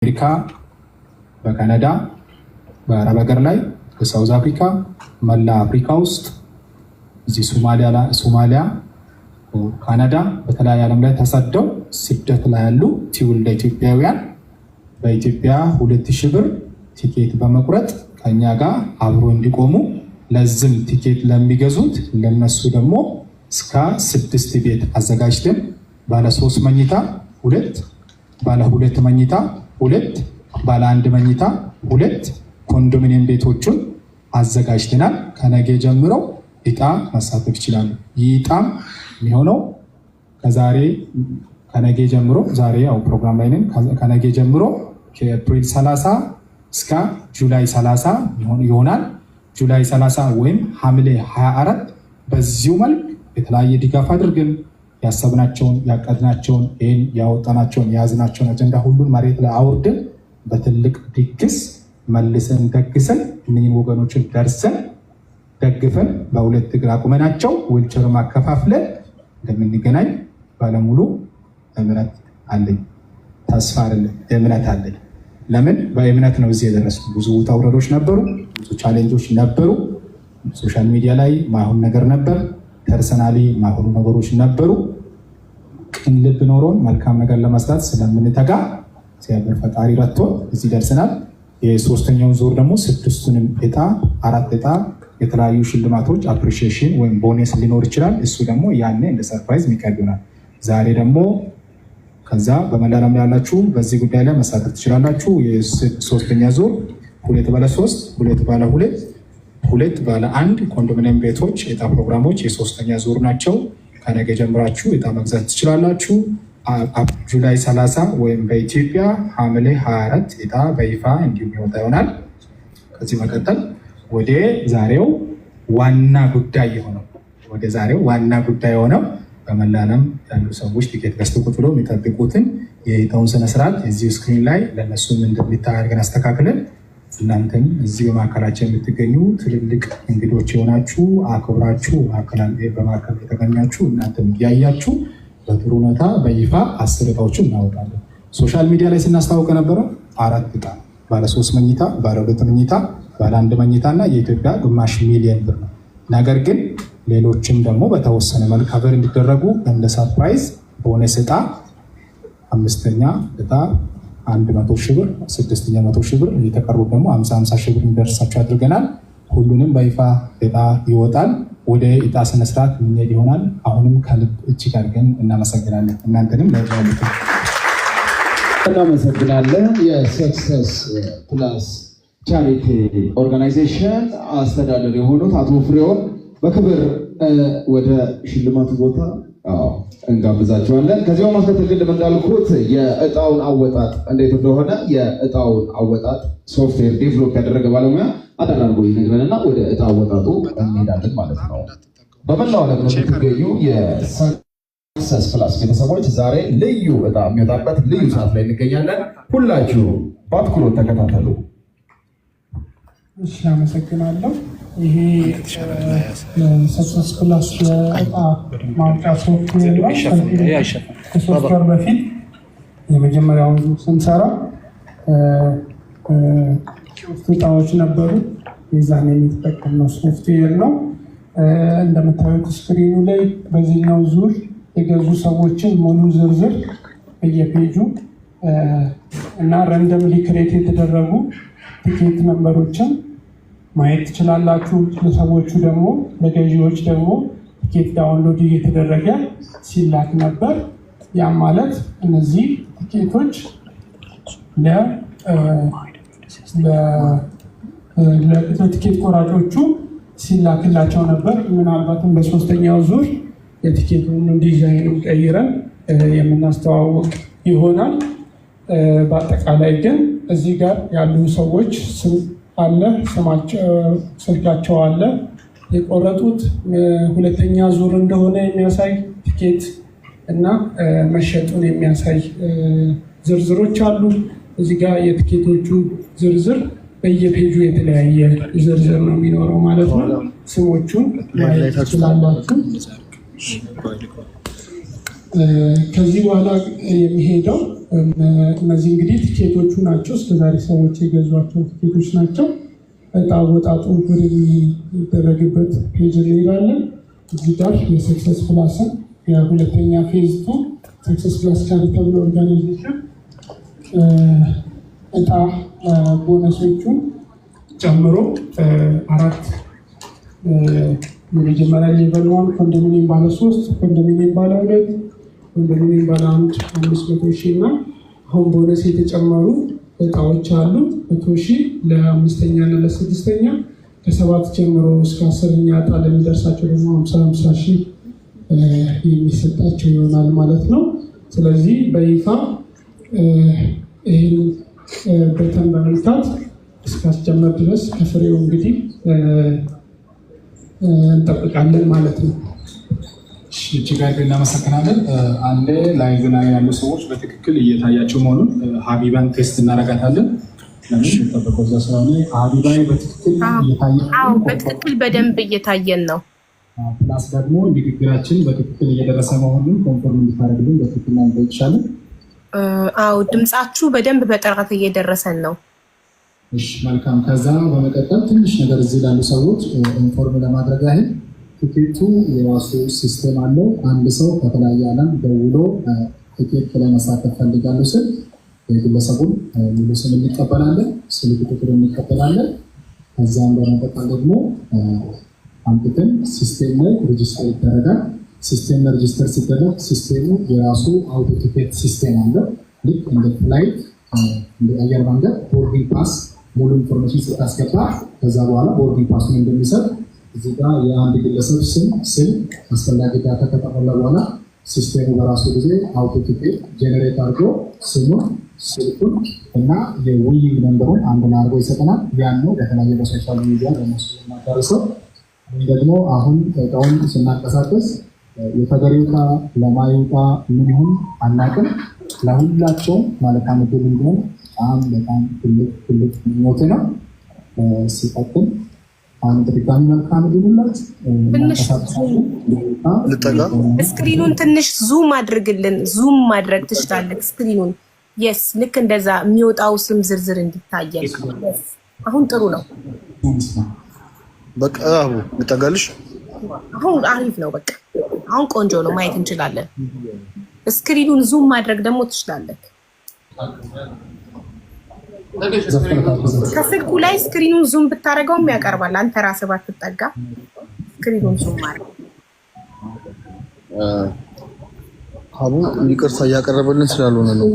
አሜሪካ፣ በካናዳ፣ በአረብ ሀገር ላይ፣ በሳውዝ አፍሪካ፣ መላ አፍሪካ ውስጥ እዚህ ሶማሊያ፣ ካናዳ በተለያየ ዓለም ላይ ተሰደው ስደት ላይ ያሉ ትውልደ ኢትዮጵያውያን በኢትዮጵያ 2000 ብር ቲኬት በመቁረጥ ከኛ ጋር አብሮ እንዲቆሙ ለዝም ቲኬት ለሚገዙት ለነሱ ደግሞ እስከ 6 ቤት አዘጋጅተን ባለ 3 መኝታ 2 ባለ 2 መኝታ 2 ባለ 1 መኝታ 2 ኮንዶሚኒየም ቤቶችን አዘጋጅተናል። ከነገ ጀምሮ እጣ መሳተፍ ይችላሉ። ይህ እጣም የሚሆነው ከነገ ጀምሮ ዛሬ ያው ፕሮግራም ላይ ነን። ከነገ ጀምሮ ከኤፕሪል 30 እስከ ጁላይ 30 ይሆናል። ጁላይ 30 ወይም ሐምሌ 24 በዚሁ መልክ የተለያየ ድጋፍ አድርገን ያሰብናቸውን ያቀድናቸውን ይህን ያወጣናቸውን የያዝናቸውን አጀንዳ ሁሉን መሬት ላይ አውርደን በትልቅ ድግስ መልሰን ደግሰን እነኝን ወገኖችን ደርሰን ደግፈን በሁለት እግር አቁመናቸው ዊልቸር ማከፋፍለን እንደምንገናኝ ባለሙሉ እምነት አለኝ። ተስፋ አይደለም እምነት አለኝ። ለምን በእምነት ነው እዚህ የደረስነው። ብዙ ውጣ ውረዶች ነበሩ፣ ብዙ ቻሌንጆች ነበሩ። ሶሻል ሚዲያ ላይ ማይሆን ነገር ነበር፣ ፐርሰናሊ ማይሆኑ ነገሮች ነበሩ። ቅን ልብ ኖሮን መልካም ነገር ለመስራት ስለምንተጋ እግዚአብሔር ፈጣሪ ረድቶን እዚህ ደርሰናል። የሶስተኛውን ዙር ደግሞ 6ቱንም እጣ 4 እጣ የተለያዩ ሽልማቶች አፕሪሺዬሽን ወይም ቦነስ ሊኖር ይችላል። እሱ ደግሞ ያኔ እንደ ሰርፕራይዝ የሚቀርብ ይሆናል። ዛሬ ደግሞ ከዛ በመላ ዓለም ያላችሁ በዚህ ጉዳይ ላይ መሳተፍ ትችላላችሁ። የሶስተኛ ዙር 2 ባለ 3 2 ባለ 2 2 ባለ 1 ኮንዶሚኒየም ቤቶች እጣ ፕሮግራሞች የሶስተኛ ዙር ናቸው። ከነገ ጀምራችሁ እጣ መግዛት ትችላላችሁ። ጁላይ 30 ወይም በኢትዮጵያ ሐምሌ 24 እጣ በይፋ እንዲሁም ይወጣ ይሆናል። ከዚህ መቀጠል ወደ ዛሬው ዋና ጉዳይ የሆነው በመላ ዓለም ያሉ ሰዎች ቲኬት ገዝተው ቁጭ ብለው የሚጠብቁትን የእጣውን ስነስርዓት እዚሁ ስክሪን ላይ ለእነሱም እንደሚታይ አድርገን አስተካክለን እናንተም እዚህ በማዕከላችን የምትገኙ ትልልቅ እንግዶች የሆናችሁ አክብራችሁ በማዕከል የተገኛችሁ እናንተም እያያችሁ በጥሩ ሁኔታ በይፋ 10 እጣዎችን እናወጣለን። ሶሻል ሚዲያ ላይ ስናስታውቅ ነበረው 4 እጣ ባለ 3 መኝታ፣ ባለ 2 መኝታ፣ ባለ 1 መኝታ እና የኢትዮጵያ ግማሽ ሚሊዮን ብር ነው። ነገር ግን ሌሎችም ደግሞ በተወሰነ መልክ ከበር እንዲደረጉ እንደ ሰርፕራይዝ ቦነስ እጣ 5ኛ እጣ 100 ሺህ ብር፣ 6ኛ 100 ሺህ ብር፣ የተቀሩት ደግሞ 50 ሺህ ብር እንደርሳቸው አድርገናል። ሁሉንም በይፋ እጣ ይወጣል። ወደ እጣ ስነስርዓት ምንሄድ ይሆናል። አሁንም ከልብ እጅግ አድርገን እናመሰግናለን። እናንተንም ለዛውልት እናመሰግናለን። የሰክሰስ ፕላስ ቻሪቲ ኦርጋናይዜሽን አስተዳደር የሆኑት አቶ ፍሬውን በክብር ወደ ሽልማቱ ቦታ እንጋብዛቸዋለን። ከዚያው ማስከተል ግን እንዳልኩት የእጣውን አወጣጥ እንዴት እንደሆነ የእጣውን አወጣጥ ሶፍትዌር ዴቨሎፕ ያደረገ ባለሙያ አጠራርጎ ይነግረንና ወደ እጣ አወጣጡ እንሄዳለን ማለት ነው። በመላው ዓለም የምትገኙ የሰክሰስ ፕላስ ቤተሰቦች ዛሬ ልዩ እጣ የሚወጣበት ልዩ ሰዓት ላይ እንገኛለን። ሁላችሁ በአትኩሮት ተከታተሉ። እሺ፣ አመሰግናለሁ። ይሄ ሰክሰስ ፕላስ የእጣ ማውጫ ሶፍትዌር ነው። ከ3 ወር በፊት የመጀመሪያውን ስንሰራ 3 እጣዎች ነበሩ። የዛን የሚጠቀምነው ሶፍትዌር ነው። እንደምታዩት ስክሪኑ ላይ በዚህኛው ዙር የገዙ ሰዎችን ሙሉ ዝርዝር በየፔጁ እና ረንደምሊ ክሬት የተደረጉ ቲኬት ነምበሮችን ማየት ትችላላችሁ። ለሰዎቹ ደግሞ ለገዢዎች ደግሞ ቲኬት ዳውንሎድ እየተደረገ ሲላክ ነበር። ያም ማለት እነዚህ ቲኬቶች ለቲኬት ቆራጮቹ ሲላክላቸው ነበር። ምናልባትም በሶስተኛው ዙር የቲኬቱን ዲዛይን ቀይረን የምናስተዋውቅ ይሆናል። በአጠቃላይ ግን እዚህ ጋር ያሉ ሰዎች ስም አለ፣ ስልካቸው አለ፣ የቆረጡት 2ኛ ዙር እንደሆነ የሚያሳይ ቲኬት እና መሸጡን የሚያሳይ ዝርዝሮች አሉ። እዚህ ጋር የቲኬቶቹ ዝርዝር በየፔጁ የተለያየ ዝርዝር ነው የሚኖረው ማለት ነው። ስሞቹን ማየት ትችላላችሁ። ከዚህ በኋላ የሚሄደው እነዚህ እንግዲህ ቲኬቶቹ ናቸው። እስከዛሬ ሰዎች የገዟቸው ቲኬቶች ናቸው። እጣ አወጣጡ ወደሚደረግበት ፔጅ እንሄዳለን። እዚህ ጋር የሰክሰስ ፕላስን የሁለተኛ ፌዝ ቱ ሰክሰስ ፕላስ ቻሪታብል ኦርጋናይዜሽን እጣ ቦነሶቹን ጨምሮ 4 የመጀመሪያ ሌቨል 1 ኮንዶሚኒየም ባለ 3 ኮንዶሚኒየም ባለ 2 ኮንዶሚኒየም ባለ 1 500,000 እና አሁን ቦነስ የተጨመሩ እጣዎች አሉ 100,000 ለ5ኛ እና ለ6ኛ ከ7 ጀምሮ እስከ 10ኛ እጣ ለሚደርሳቸው ደግሞ 50,000 የሚሰጣቸው ይሆናል ማለት ነው። ስለዚህ በይፋ ይህን በተን በመንካት እስካስጀመር ድረስ ከፍሬው እንግዲህ እንጠብቃለን ማለት ነው። እጅግ አድርገን እናመሰግናለን። አንዴ ላይቭ ላይ ያሉ ሰዎች በትክክል እየታያቸው መሆኑን ሀቢባን ቴስት እናደርጋታለን። ጠበቀው እዛ ስለሆነ ሀቢባይ በትክክል በትክክል በደንብ እየታየን ነው። ፕላስ ደግሞ ንግግራችን በትክክል እየደረሰ መሆኑን ኮንፎርም እንድታደርግልን በትክክል ላይ እንጠይቅሻለን። አዎ ድምጻችሁ በደንብ በጥራት እየደረሰን ነው። እሺ መልካም። ከዛ በመቀጠል ትንሽ ነገር እዚህ ላሉ ሰዎች ኢንፎርም ለማድረግ ያህል ቲኬቱ የራሱ ሲስተም አለው። አንድ ሰው ከተለያየ ዓለም ደውሎ ቲኬት ላይ መሳተፍ ፈልጋለሁ ስል የግለሰቡን ሙሉ ስም እንቀበላለን፣ ስልክ ቁጥር እንቀበላለን። ከዛም በመቀጠል ደግሞ አንተን ሲስተም ላይ ሬጂስተር ይደረጋል። ሲስተም ላይ ሬጂስተር ሲደረግ ሲስተሙ የራሱ አውቶ ቲኬት ሲስተም አለው። ልክ እንደ ፍላይት እንደ አየር መንገድ ቦርዲንግ ፓስ ሙሉ ኢንፎርሜሽን ስታስገባ ከዛ በኋላ ቦርዲንግ ፓሱን እንደሚሰጥ እዚህ ጋር የአንድ ግለሰብ ስም አስፈላጊ ዳታ ከተሞላ በኋላ ሲስተሙ በራሱ ጊዜ አውቶ ቲኬት ጄኔሬት አድርጎ ስሙን፣ ስልኩን እና የዊሊንግ ነምበሩን አንድ ላይ አድርጎ ይሰጠናል። ያን ነው በተለያየ በሶሻል ሚዲያ በነሱ የማዳረሰው። ደግሞ አሁን እቃውን ስናንቀሳቀስ የተገሪው ዕቃ ለማይውጣ ምን ይሁን አናውቅም። ለሁላቸውም መልካም ዕድል እንዲሆን በጣም ትልቅ ምኞቴ ነው። ሲቀጥል አንድ ድጋሚ መልካም ዕድል ሁላችሁ ስክሪኑን ትንሽ ዙም አድርግልን። ዙም ማድረግ ትችላለህ ስክሪኑን። የስ ልክ እንደዛ የሚወጣው ስም ዝርዝር እንዲታየን። አሁን ጥሩ ነው። በቃ አቡ ልጠጋልሽ። አሁን አሪፍ ነው። በቃ አሁን ቆንጆ ነው፣ ማየት እንችላለን። ስክሪኑን ዙም ማድረግ ደግሞ ትችላለህ። ከስልኩ ላይ ስክሪኑን ዙም ብታደርገውም ያቀርባል። አንተ ራስህ ባትጠጋ ስክሪኑን ዙም ማድረግ። አቡ ይቅርታ እያቀረበልን ስላልሆነ ነው።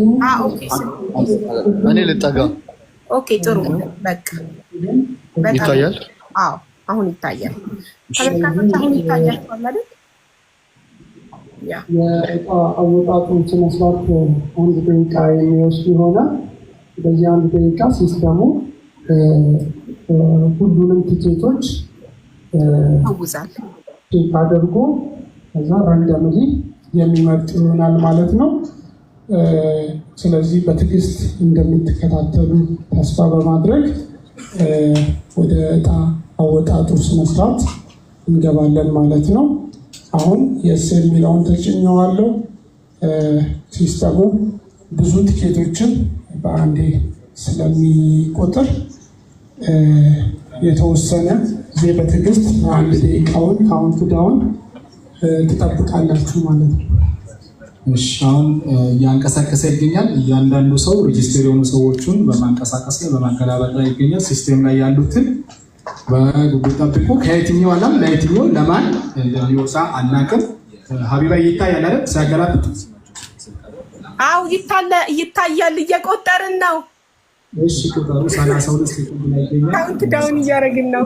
ኦኬ እኔ ልጠጋ። ኦኬ ጥሩ በቃ ይታያል። አዎ አሁን ይታያል። ተመልካቾች አሁን ይታያል አይደል? የእቃ አወጣጡን ስነስርዓት 1 ደቂቃ የሚወስድ ይሆናል። በዚህ 1 ደቂቃ ሲስተሙ ሁሉንም ቲኬቶች አውዛል ቼክ አድርጎ ከዛ ራንደምሊ የሚመርጥ ይሆናል ማለት ነው። ስለዚህ በትዕግስት እንደምትከታተሉ ተስፋ በማድረግ ወደ እጣ አወጣጡ ስነስርዓት እንገባለን ማለት ነው። አሁን የስ የሚለውን ተጭኘዋለሁ። ሲስተሙ ብዙ ቲኬቶችን በአንዴ ስለሚቆጥር የተወሰነ ጊዜ በትዕግስት 1 ደቂቃውን ካውንት ዳውን ትጠብቃላችሁ ማለት ነው። እሺ አሁን እያንቀሳቀሰ ይገኛል። እያንዳንዱ ሰው ሬጂስተር የሆኑ ሰዎችን በማንቀሳቀስ ላይ በማገላበጥ ላይ ይገኛል። ሲስተም ላይ ያሉትን በጉጉት ጠብቁ። ከየትኛው ዓለም ለየትኛው ለማን እንደሚወጣ አናውቅም። ሀቢባ ይታያል አይደል? ሲያገላብጥ አው ይታያል። እየቆጠርን ነው። እሺ ቁጥሩ 32 ሴኮንድ ላይ ይገኛል። ካውንት ዳውን እያደረግን ነው።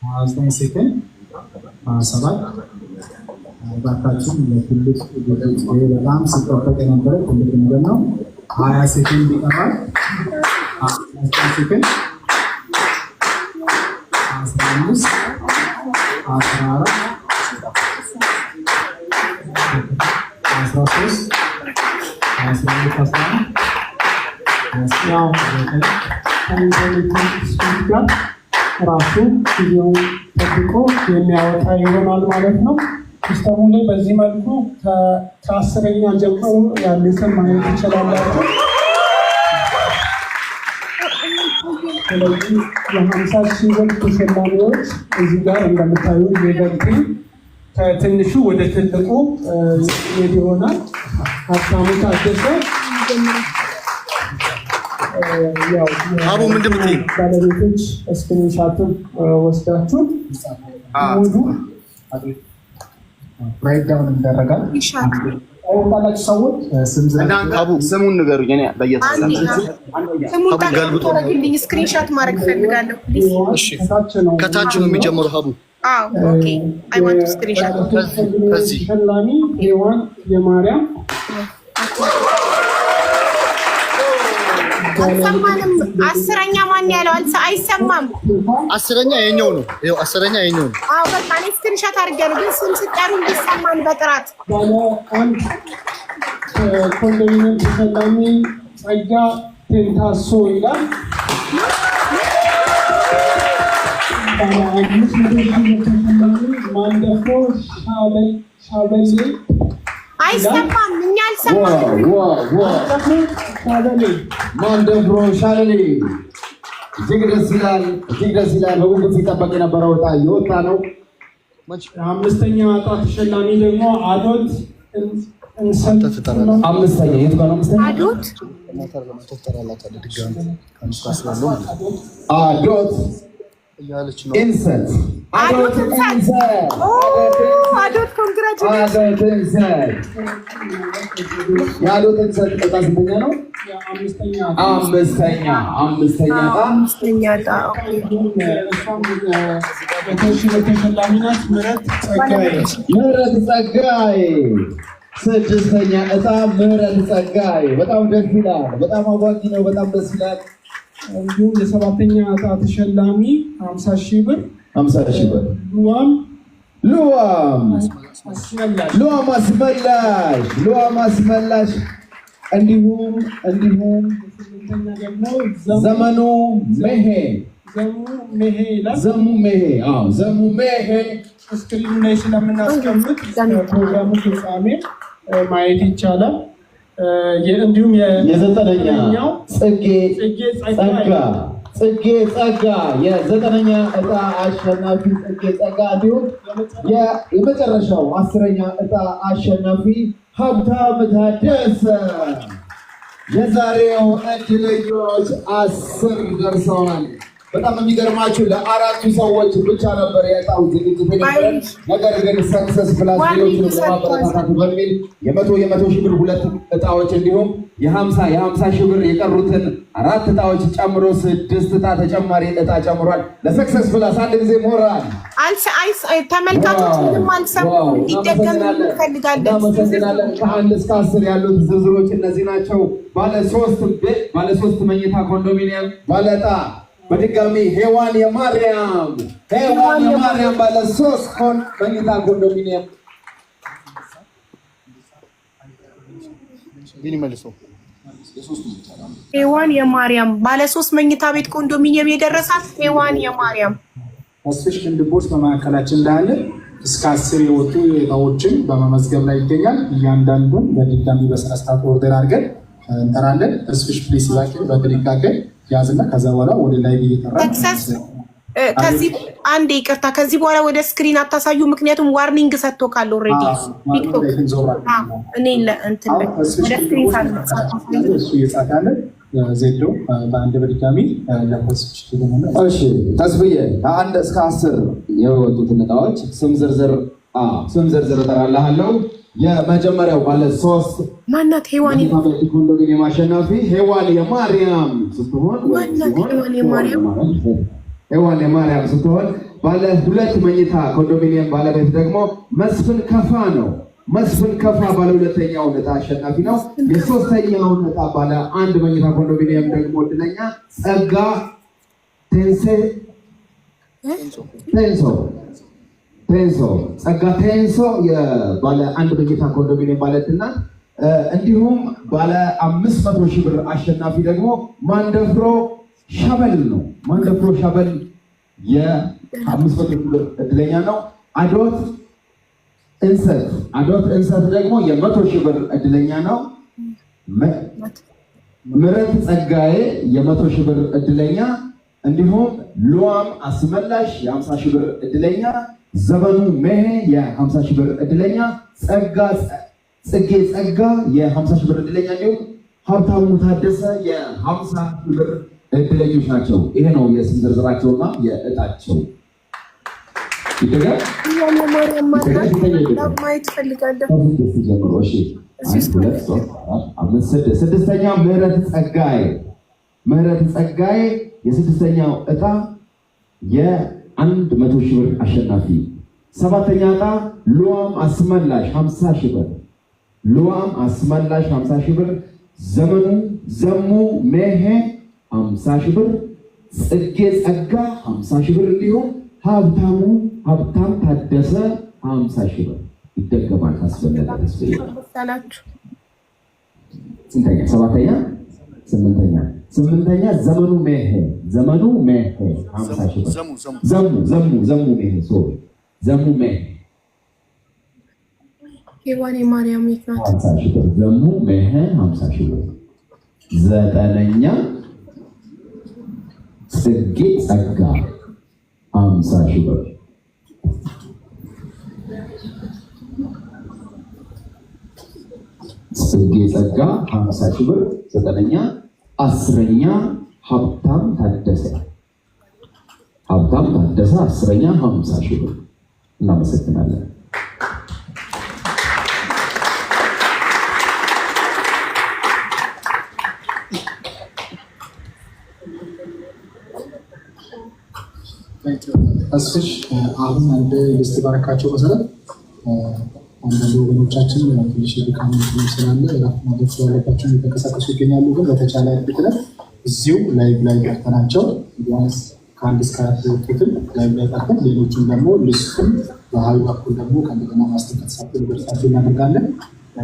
29 ሴኮንድ 27 ባካችን ለትልቅ ጉዳዮች በጣም ሲጠበቅ የነበረ ትልቅ ነገር ነው። 20 ሴኮንድ ይቀራል። 19 ሴኮንድ 15 14 13 ራሱ ጊዜውን ጠብቆ የሚያወጣ ይሆናል ማለት ነው። ሲስተሙ ላይ በዚህ መልኩ ከ10ኛ ጀምሮ ያሉትን ማየት ይችላላችሁ። ስለዚህ የ50,000 ብር ተሸላሚዎች እዚህ ጋር እንደምታዩት የበልጥ ከትንሹ ወደ ትልቁ ሄድ ይሆናል። ሀብታሙ ታደሰ አቡ ምንድን ነው ባለቤቶች ስክሪንሻቱን ወስዳችሁ ሙሉ ብሬክዳውን ይደረጋል። ታላችሁ ሰዎች ስሙን ንገሩኝ። እኔ ገልብጦልኝ ስክሪንሻት ማድረግ ፈልጋለሁ። ከታች ነው የሚጀምረው። ሀቡ ተሸላሚ ሔዋን የማርያም አልሰማንም። 10ኛ ማን ያለው አይሰማም። 10ኛ የኛው ነው። ይኸው 10ኛ የኛው ነው። አዎ በቃ እኔ ስክሪንሻት አድርጌያለሁ፣ ግን ስም ስጠሩ እንዲሰማን በጥራት ባለ አንድ ኮንዶሚኒየም ተሸላሚ ጸጋ ቴንታሶ ይላል። ባለ 500,000 ተሸላሚ ማንደፍሮ ሻበሌ አይሰማም። እኛ አልሰማንም። ማንደፍሮ ሻለሌ እጅግ ደስ ይላል፣ እጅግ ደስ ይላል። በጉጉት ሲጠበቅ የነበረው ዕጣ እየወጣ ነው። 5ኛ ዕጣ ተሸላሚ ደግሞ አዶት አምስተኛ የት ጋር ነው? አዶት አዶት ኢንሰት አዶት ኮንግራቹሌሽን። የአዶት ኢንሰት ዕጣ ስንተኛ ነው? አምስተኛ ዕጣ ተሸላሚ ናት ምህረት ጸጋዬ። 6ኛ ዕጣ ምህረት ጸጋዬ። በጣም ደስ ይላል። በጣም አጓጊ ነው። በጣም ደስ ይላል። እንዲሁም የ7ኛ ዕጣ ተሸላሚ 50,000 ብር ሉዋም አስመላሽ። እንዲሁም 8ኛ ደግሞ ዘመኑ ሜሄ ስክሪኑ ላይ ስለምናስቀምጥ ፕሮግራሙ ፍጻሜ ማየት ይቻላል። እንዲሁም የ9ኛው ጽጌ ጸጋ የ9ኛ ዕጣ አሸናፊ ጽጌ ጸጋ። እንዲሁም የመጨረሻው 10ኛ ዕጣ አሸናፊ ሀብታም ታደሰ። የዛሬው እድለኞች 10 ደርሰዋል። በጣም የሚገርማችሁ ለ4ቱ ሰዎች ብቻ ነበር የዕጣው ዝግጅት የነበረ። ነገር ግን ሰክሰስ ፕላስ ሌሎችንም ለማበረታታት በሚል የ100,000 ብር 2 ዕጣዎች እንዲሁም የ50,000 ብር የቀሩትን 4 ዕጣዎች ጨምሮ 6 ዕጣ ተጨማሪ ዕጣ ጨምሯል። ለሰክሰስ ፕላስ አንድ ጊዜ ሞራል። ተመልካቾች ምንም አልሰሙም፣ እንዲደገም እንፈልጋለን። ከ1 እስከ 10 ያሉት ዝርዝሮች እነዚህ ናቸው። ባለ 3 መኝታ ኮንዶሚኒየም ባለ ዕጣ በድጋሚ ሔዋን የማርያም ባለ 3 መኝታ ኮንዶሚኒየም ሔዋን የማርያም ባለ 3 መኝታ ቤት ኮንዶሚኒየም የደረሳት ሔዋን የማርያም ተስፍሽ ክንድቦች በማዕከላችን እንዳለ እስከ 10 የወጡ ዕጣዎችን በመመዝገብ ላይ ይገኛል። እያንዳንዱን በድጋሚ በስነስርዓት ኦርደር አድርገን እንጠራለን። ተስፍሽ ፕሊስ ይዛችሁ በጥንቃቄ ያዝና ከዛ በኋላ ወደ ላይ እየጠራ ከዚህ አንድ ይቅርታ፣ ከዚህ በኋላ ወደ ስክሪን አታሳዩ። ምክንያቱም ዋርኒንግ ሰጥቶ ካለ ኦልሬዲ ቲክቶክ እኔ እንትን ወደ ስክሪን እሱ እየጻፈ ዜዶ በአንድ በድጋሚ ለፖስት እሺ፣ ተስብዬ ከ1 እስከ 10 የወጡትን ዕጣዎች ስም ዝርዝር እጠራልሃለሁ። የመጀመሪያም ባለ 3 ማናት? ሔዋን ኮንዶሚኒየም አሸናፊ ሔዋን የማርያም ስትሆን ባለ 2 መኝታ ኮንዶሚኒየም ባለቤት ደግሞ መስፍን ከፋ ነው። መስፍን ከፋ ባለ 2ኛው ዕጣ አሸናፊ ነው። የ3ኛውን ዕጣ ባለ 1 መኝታ ኮንዶሚኒየም ደግሞ እድለኛ ጸጋ ጸጋ ቴንሶ የባለ 1 መኝታ ኮንዶሚኒየም ባለትና እንዲሁም ባለ 500,000 ብር አሸናፊ ደግሞ ማንደፍሮ ሻበል ነው። ማንደፍሮ ሻበል የ500,000 ብር እድለኛ ነው። አዶት እንሰት አዶት እንሰት ደግሞ የ100 ሺህ ብር እድለኛ ነው። ምረት ጸጋዬ የ100 ሺህ ብር እድለኛ፣ እንዲሁም ሉዋም አስመላሽ የ50 ሺህ ብር እድለኛ፣ ዘመኑ መሄ የ50 ሺህ ብር እድለኛ፣ ጽጌ ጸጋ የ50 ሺህ ብር እድለኛ፣ እንዲሁም ሀብታሙ ታደሰ የ50 ሺህ ብር እድለኞች ናቸው። ይሄ ነው የስም ዝርዝራቸውና የእጣቸው ይደጋል። ስድስተኛ ምህረት ጸጋዬ የስድስተኛው እጣ የ100 ሺህ ብር አሸናፊ። ሰባተኛ እጣ ሉዋም አስመላሽ 50 ሺህ ብር፣ ሉዋም አስመላሽ 50 ሺህ ብር፣ ዘሙ ሜሄ 50 ሺህ ብር፣ ጽጌ ጸጋ 50 ሺህ ብር፣ እንዲሁም ሀብታም ታደሰ 50 ሺህ ብር። ይደገማል ካስፈለገ ተስፋዬ። ሰባተኛ ስምንተኛ ዘመኑ ሜሄ 50 ሺህ ብር። ዘሙ ሜሄ ዘሙ ሜሄ ሄዋን የማርያም ይክናት 50 ሺህ ብር። ዘሙ ሜሄ 50 ሺህ ብር። ዘጠነኛ ጽጌ ጸጋ 50 ሺህ ብር። ጽጌ ጸጋ 50 ሺህ ብር። ዘጠነኛ። አስረኛ ሀብታም ታደሰ 10ኛ 50 ሺህ ብር። እናመሰግናለን። አስሽ አሁን አንድ ሊስት ባረካቸው መሰረት አንዳንድ ወገኖቻችን ትንሽ ድካም ስላለ ራፍ ማድረግ ስላለባቸው እየተንቀሳቀሱ ይገኛሉ። ግን በተቻለ ፍጥነት እዚሁ ላይቭ ላይ ገብተናቸው ቢያንስ ከ1 እስከ 4 ክፍል ላይቭ ላይ ጠርተን ሌሎችን ደግሞ ሊስቱን በሀቢ በኩል ደግሞ ከእንደገና ማስጠቀት ሳፍል በርሳቸው እናደርጋለን።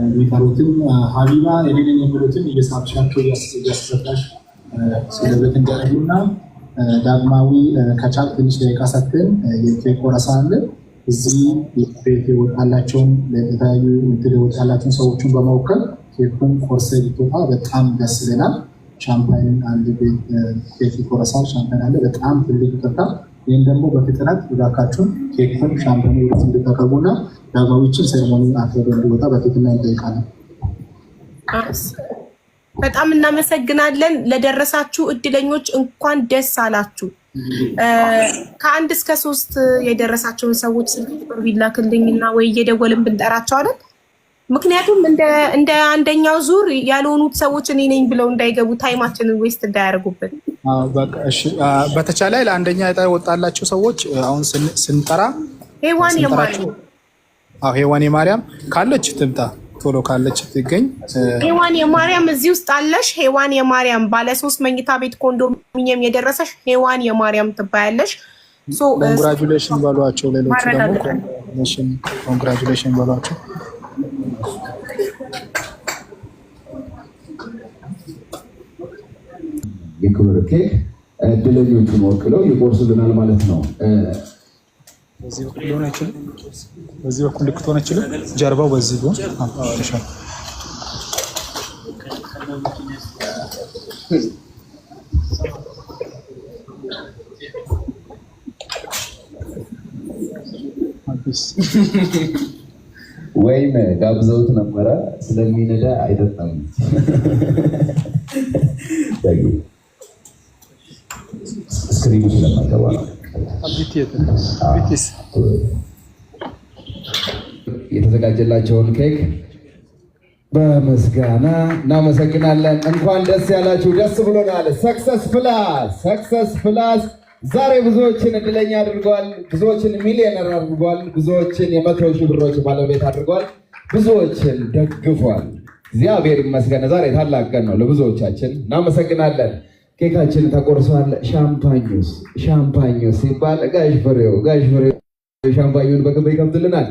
የሚቀሩትን ሀቢባ የሌለን የሚሉትን እየሳብሻቸው እያስረዳሽ ስለበት እንዲያደርጉና ዳግማዊ ከቻል ትንሽ ደቂቃ ሰጥተን የኬክ ቆረሳ አለ። እዚህ ቤት የወጣላቸውን ለተለያዩ እንትን የወጣላቸውን ሰዎችን በመወከል ኬኩን ቆርሰ ሊቶታ በጣም ደስ ይለናል። ሻምፓይን አንድ ቤት ይቆረሳል። ሻምፓይን አለ። በጣም ትልቅ ይቅርታ። ይህም ደግሞ በፍጥነት እባካችሁን ኬኩን ሻምፓይን ወደት እንድታቀርቡና ዳግማዊችን ሴሬሞኒ አክብሮ እንዲወጣ በትህትና እንጠይቃለን። በጣም እናመሰግናለን። ለደረሳችሁ እድለኞች እንኳን ደስ አላችሁ። ከ1 እስከ 3 የደረሳቸውን ሰዎች ስልክ ቁጥር ቢላክልኝና ወይ እየደወልን ብንጠራቸው አይደል? ምክንያቱም እንደ አንደኛው ዙር ያልሆኑት ሰዎች እኔ ነኝ ብለው እንዳይገቡ ታይማችንን ዌስት እንዳያደርጉብን። በተቻለ ለአንደኛ ዕጣ የወጣላቸው ሰዎች አሁን ስንጠራ ሄዋን የማርያም ካለች ትምጣ፣ ቶሎ ካለች ትገኝ። ሄዋን የማርያም እዚህ ውስጥ አለሽ። ሄዋን የማርያም ባለ 3 መኝታ ቤት ኮንዶሚኒየም የደረሰሽ ሄዋን የማርያም ትባያለሽ። ኮንግራጁሌሽን በሏቸው። ሌሎች ደግሞ ኮንግራጁሌሽን በሏቸው። የክብር ኬክ እድለኞቹን ወክለው ይቆርሱልናል ማለት ነው። በዚህ በኩል ሆነ አይችልም። በዚህ በኩል ልክት ሆነ አይችልም። ጀርባው በዚህ ነው። ተሻለ ወይም ጋብዘውት ነበረ ስለሚነዳ አይጠጣም። ስክሪኑ ስለማይገባ ነው። የተዘጋጀላቸውን ኬክ በምስጋና እናመሰግናለን። እንኳን ደስ ያላችሁ፣ ደስ ብሎናል። ሰክሰስ ፕላስ ዛሬ ብዙዎችን እድለኛ አድርጓል። ብዙዎችን ሚሊዮነር አድርጓል። ብዙዎችን የ100 ሺህ ብሮች ባለቤት አድርጓል። ብዙዎችን ደግፏል። እግዚአብሔር ይመስገን። ዛሬ ታላቅ ቀን ነው ለብዙዎቻችን። እናመሰግናለን። ኬካችን ተቆርሷል። ሻምፓኞስ ሲባል ጋሽ ፍሬው ሻምፓኙን በግብር ይከፍትልናል።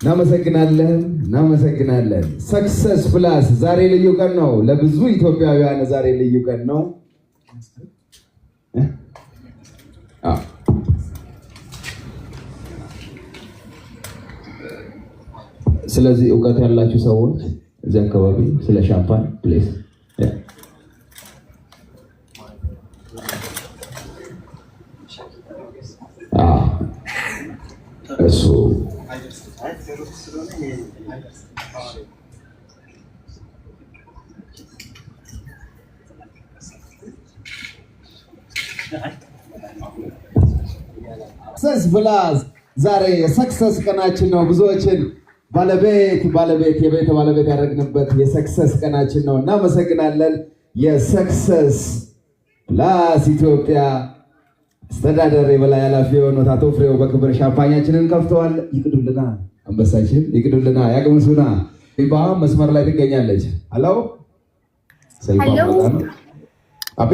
እናመሰግናለን። ሰክሰስ ፕላስ ዛሬ ልዩ ቀን ነው ለብዙ ኢትዮጵያውያን። ዛሬ ልዩ ቀን ነው። ስለዚህ እውቀት ያላችሁ ሰዎች እዚህ አካባቢ ስለ ሻምፓን ፕሌስ እሱ ሰክሰስ ብላዝ ዛሬ ሰክሰስ ቀናችን ነው። ብዙዎችን የቤት ባለቤት ያደረግንበት የሰክሰስ ቀናችን ነው። እናመሰግናለን። የሰክሰስ ፕላስ ኢትዮጵያ አስተዳደር የበላይ ኃላፊ የሆኑት አቶ ፍሬው በክብር ሻምፓኛችንን ከፍተዋል። ይቅዱልና አንበሳችን ይቅዱልና ያቅምሱና መስመር ላይ ትገኛለች። ሄሎ አቢ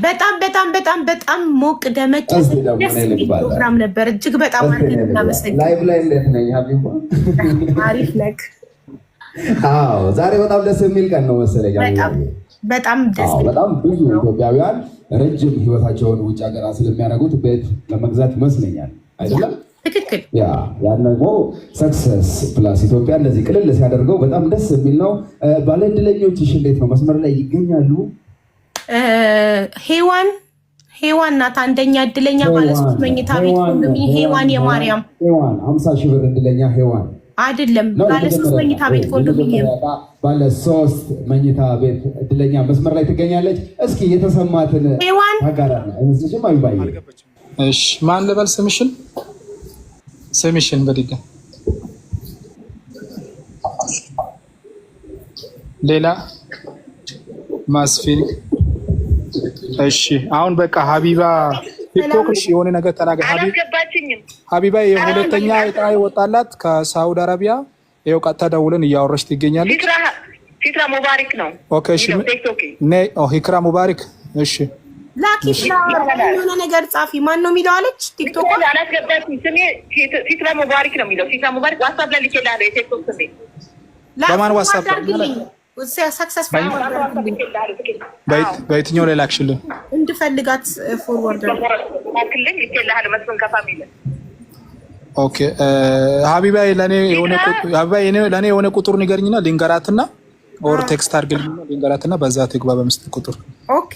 በጣም ሞቅ ደመቅ ደስ የሚል ፕሮግራም ነበር። እጅግ በጣም ላይቭ ላይ እንዴት ነኝ ሀቢባ? አሪፍ ነክ። አዎ ዛሬ በጣም ደስ የሚል ቀን ነው መሰለኝ። በጣም ብዙ ኢትዮጵያውያን ረጅም ህይወታቸውን ውጭ ሀገር ስለሚያደርጉት ቤት ለመግዛት ይመስለኛል አይደለም? ትክክል። ያን ደግሞ ሰክሰስ ፕላስ ኢትዮጵያ እንደዚህ ቅልል ሲያደርገው በጣም ደስ የሚል ነው። ባለ ዕድለኞችሽ እንዴት ነው? መስመር ላይ ይገኛሉ? ሄዋን ናት አንደኛ ዕድለኛ ባለ 3 መኝታ ቤት ኮንዶሚኒየም። ሄዋን የማርያም 50 ሺህ ብር ዕድለኛ ሄዋን አይደለም፣ ባለ 3 መኝታ ቤት ኮንዶሚኒየም ባለ 3 መኝታ ቤት ዕድለኛ መስመር ላይ ትገኛለች። እስኪ የተሰማትን ሄዋን ታጋራና እንስሽም አይባይ። እሺ ማን ልበል ስምሽን በድጋሚ ሌላ ማስፊን። እሺ አሁን በቃ ሀቢባ ቲክቶክ የሆነ ነገር ተናገር። ሀቢባ የሁለተኛ ዕጣ ወጣላት ከሳውዲ አረቢያ። ይኸው ቀጥታ ደውለን እያወራች ትገኛለች። ፊትራ ሙባሪክ ነው። ኦኬ እሺ ነይ ሂክራ ሙባሪክ። እሺ ላኪ የሆነ ነገር ጻፊ። ማን ነው የሚለው አለች ቲክቶክ አላስገባችም። ስሜ ፊትራ ሙባሪክ ነው የሚለው። ፊትራ ሙባሪክ ዋትስአፕ ላይ ልኬልሃለሁ። የቲክቶክ ስሜ በማን ዋትስአፕ ሰክሰስፋል በየትኛው ላይ ላክሽልን? እንድፈልጋት ፎርዋርድ ላክልኝ ልኬልሃለሁ። መስፍን ከፋ የሚለው ኦኬ ሀቢባ ለኔ የሆነ ቁጥር ንገርኝና ልንገራትና ኦር ቴክስት አድርግልኝና ልንገራትና በዛ ትግባ በምስል ቁጥር። ኦኬ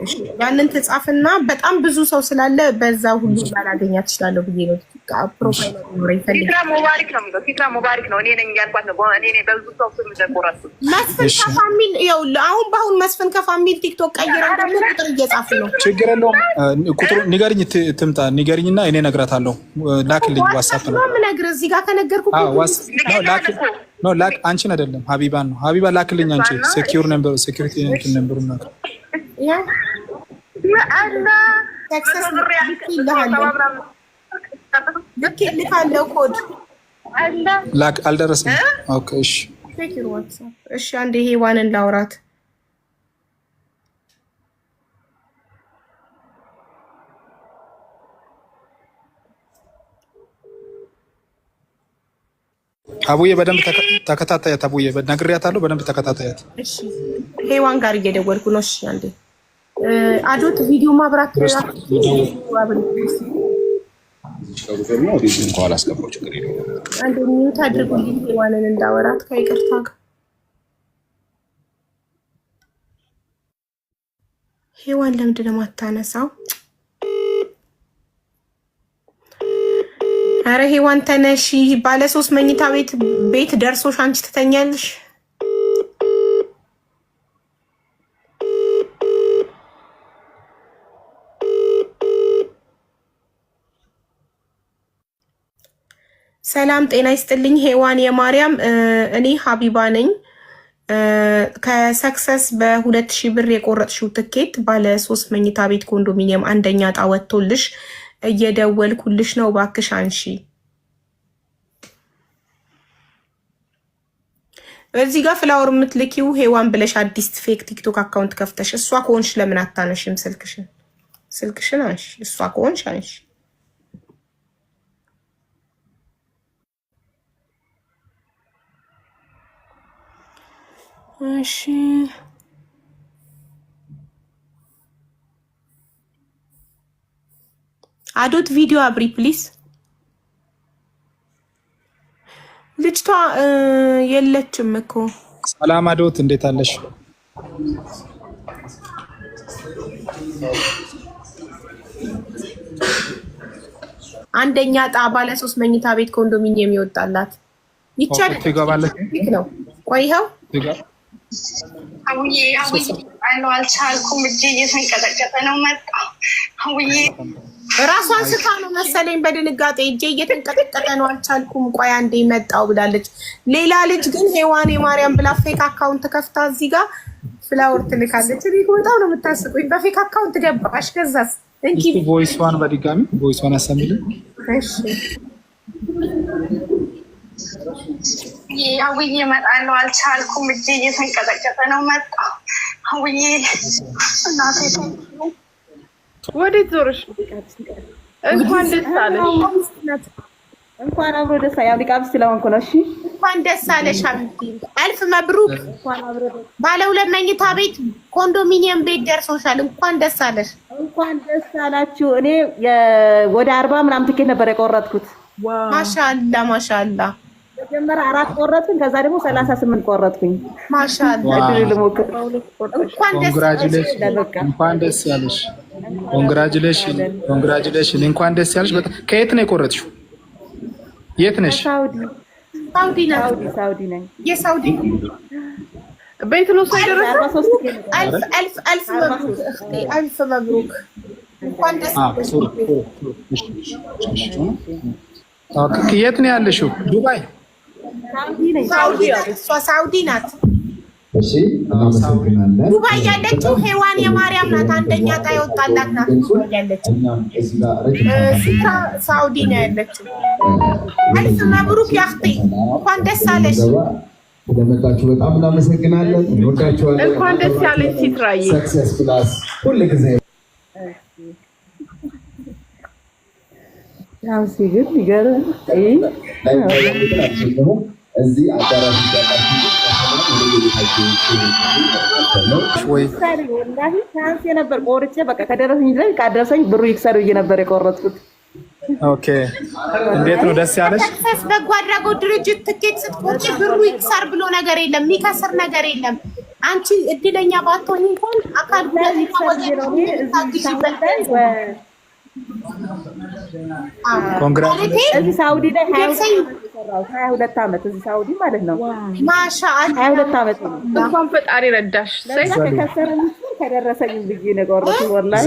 እሺ ያንን ተጻፍና በጣም ብዙ ሰው ስላለ በዛ ሁሉ ባላገኛት እችላለሁ ብዬ ነው። ፕሮፋይል ነው ይፈልጋል። ፊትራ ሙባሪክ ነው የሚለው። ፊትራ ሙባሪክ ነው። እኔ ነኝ ያልኳት ነው። እኔ ነኝ በብዙ ሰው ስም ደቆራሱ መስፍን ከፋሚል ያው አሁን መስፍን ከፋሚል ቲክቶክ ቀይራ ደግሞ ቁጥር እየጻፍ ነው። ችግር የለውም። ቁጥሩ ንገርኝ ትምጣ ንገርኝና እኔ እነግራታለሁ። ላክልኝ ዋትስአፕ ነው የምነግርህ። እዚህ ጋር ከነገርኩ ኖ ላክ አንቺን አይደለም ሀቢባን ነው። ሀቢባ ላክልኝ አንቺ ሴኩሪቲ ነምበሩ ነው ያ አላ ሰክሰስ ልካለው ኮድ ላክ አልደረሰም። ኦኬ እሺ ሴኩሪቲ ዋትስአፕ። እሺ አንዴ ሄዋንን ላውራት። አቡዬ በደንብ ተከታታያት። አቡዬ ነግሬያታለሁ፣ በደንብ ተከታታያት። እሺ ሄዋን ጋር እየደወልኩ ነው። እሺ አንዴ አዶት ቪዲዮ ማብራት አንዴ ሚዩት አድርጉልኝ ሄዋንን እንዳወራት ከይቅርታ ጋር። ሄዋን ለምንድን ነው የማታነሳው? አረ ሄዋን ተነሺ። ባለ 3 መኝታ ቤት ደርሶሽ አንቺ ትተኛለሽ። ሰላም ጤና ይስጥልኝ። ሄዋን የማርያም እኔ ሀቢባ ነኝ። ከሰክሰስ በ2000 ብር የቆረጥሽው ትኬት ባለ 3 መኝታ ቤት ኮንዶሚኒየም አንደኛ ዕጣ ወጥቶልሽ እየደወልኩልሽ ነው። እባክሽ አንሺ። እዚህ ጋር ፍላወር የምትልኪው ሄዋን ብለሽ አዲስ ፌክ ቲክቶክ አካውንት ከፍተሽ እሷ ከሆንሽ ለምን አታነሽም? ስልክሽን አንሺ። እሷ ከሆንሽ አንሺ። እሺ አዶት ቪዲዮ አብሪ ፕሊዝ። ልጅቷ የለችም እኮ። ሰላም አዶት እንዴት አለሽ? አንደኛ ዕጣ ባለ 3 መኝታ ቤት ኮንዶሚኒየም ይወጣላት ይቻላል። ትገባለች ነው ቆይኸው አውዬ አለው አልቻልኩም። እጄ እየተንቀጠቀጠ ነው። መጣ አውዬ ራሷን ስታ ነው መሰለኝ በድንጋጤ እጄ እየተንቀጠቀጠ ነው አልቻልኩም፣ ቆይ አንዴ መጣው ብላለች። ሌላ ልጅ ግን ሄዋኔ ማርያም ብላ ፌክ አካውንት ከፍታ እዚህ ጋር ፍላወር ትልካለች። እኔ በጣም ነው የምታስቁኝ። በፌክ አካውንት ገባሽ። ከዛስ እንኪ ቮይስዋን በድጋሚ ቮይስዋን አሰሚልን። እሺ አውዬ እመጣለሁ አልቻልኩም። እጄ እየተንቀጠቀጠ ነው። መጣ አውዬ እናቴ ወዴት ዞርሽ? እንኳን ደስ አለሽ። እንኳን አብሮ ደስ ያው ሊቃብስ ስለሆንኩ ነው። እሺ እንኳን ደስ አለሽ ሀቢብቲ፣ አልፍ መብሩክ። ባለ 2 መኝታ ቤት ኮንዶሚኒየም ቤት ደርሶሻል። እንኳን ደስ አለሽ። እንኳን ደስ አላችሁ። እኔ ወደ 40 ምናምን ትኬት ነበር የቆረጥኩት። ማሻአላ ማሻአላ። መጀመሪያ 4 ቆረጥኩኝ፣ ከዛ ደግሞ 38 ቆረጥኩኝ። ማሻአላ። እድል ልሞክር። እንኳን ደስ አለሽ። እንኳን ደስ ያለሽ። ኮንግራቹሌሽን ኮንግራቹሌሽን። እንኳን ደስ ያለሽ። ከየት ነው የቆረጥሽው? የት ነሽ? ሳውዲ ነኝ። የሳውዲ ቤት ነው ሳይደረስ 43 አልፍ መብሩክ። እንኳን ደስ አለሽ። የት ነው ያለሽው? ዱባይ ሳውዲ ናት። እሺ እናመሰግናለን። ዱባይ ያለችው ሄዋን የማርያም ናት። አንደኛ ዕጣ የወጣላት ናት። ዱባይ ያለችው ሲትራ ሳውዲ ነው ያለችው። አልፍ መብሩክ ያክቲ፣ እንኳን ደስ አለሽ። ስለመጣችሁ በጣም እናመሰግናለን። እንወዳችኋለን። እንኳን ደስ ያለሽ ሲትራዬ። ሰክሰስ ፕላስ ሁሉ ጊዜ ያው ሲግል ይገር እዚህ አዳራሽ ወይ ወላሂ ቻንስ የነበር ቆርጬ በቃ ከደረሰኝ ድረስ ካደረሰኝ ብሩ ይክሰር ብዬ ነበር የቆረጥኩት። ኦኬ እንዴት ነው ደስ ያለሽ? በጎ አድራጎት ድርጅት ትኬት ስትቆርጪ ብሩ ይክሰር ብሎ ነገር የለም፣ የሚከስር ነገር የለም። አንቺ እድለኛ ባትሆኚ እንኳን አካል ጉዳተኛ እዚህ ሳውዲ ላይ 22 ዓመት እዚህ ሳውዲ ማለት ነው። ማሻአላ 22 ዓመት ነው። እንኳን ፈጣሪ ረዳሽ። ከከሰረኝ ከደረሰኝ ብዬ ነው የቆረጥኩት። ወላሂ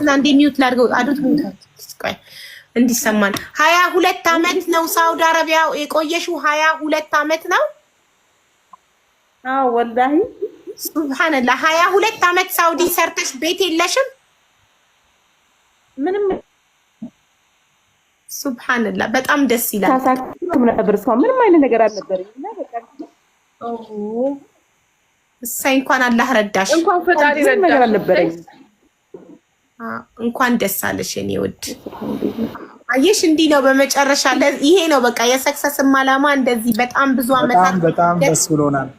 እንደ ሚውት ላድርገው አዱት እንዲሰማን 22 ዓመት ነው ሳውዲ አረቢያ የቆየሽው? 22 ዓመት ነው? አዎ ወላሂ ሱብሃንአላህ። 22 ዓመት ሳውዲ ሰርተሽ ቤት የለሽም? ምንም ሱብሃንአላህ። በጣም ደስ ይላል። ታሳክም ነበር እሷ ምንም አይነት ነገር አልነበረም እና በቃ እሰይ እንኳን አላህ ረዳሽ። እንኳን ፈጣሪ ረዳሽ አልነበረኝ። እንኳን ደስ አለሽ የኔ ውድ። አየሽ እንዲህ ነው በመጨረሻ ይሄ ነው በቃ የሰክሰስም ዓላማ እንደዚህ በጣም ብዙ አመታት በጣም ደስ ብሎናል።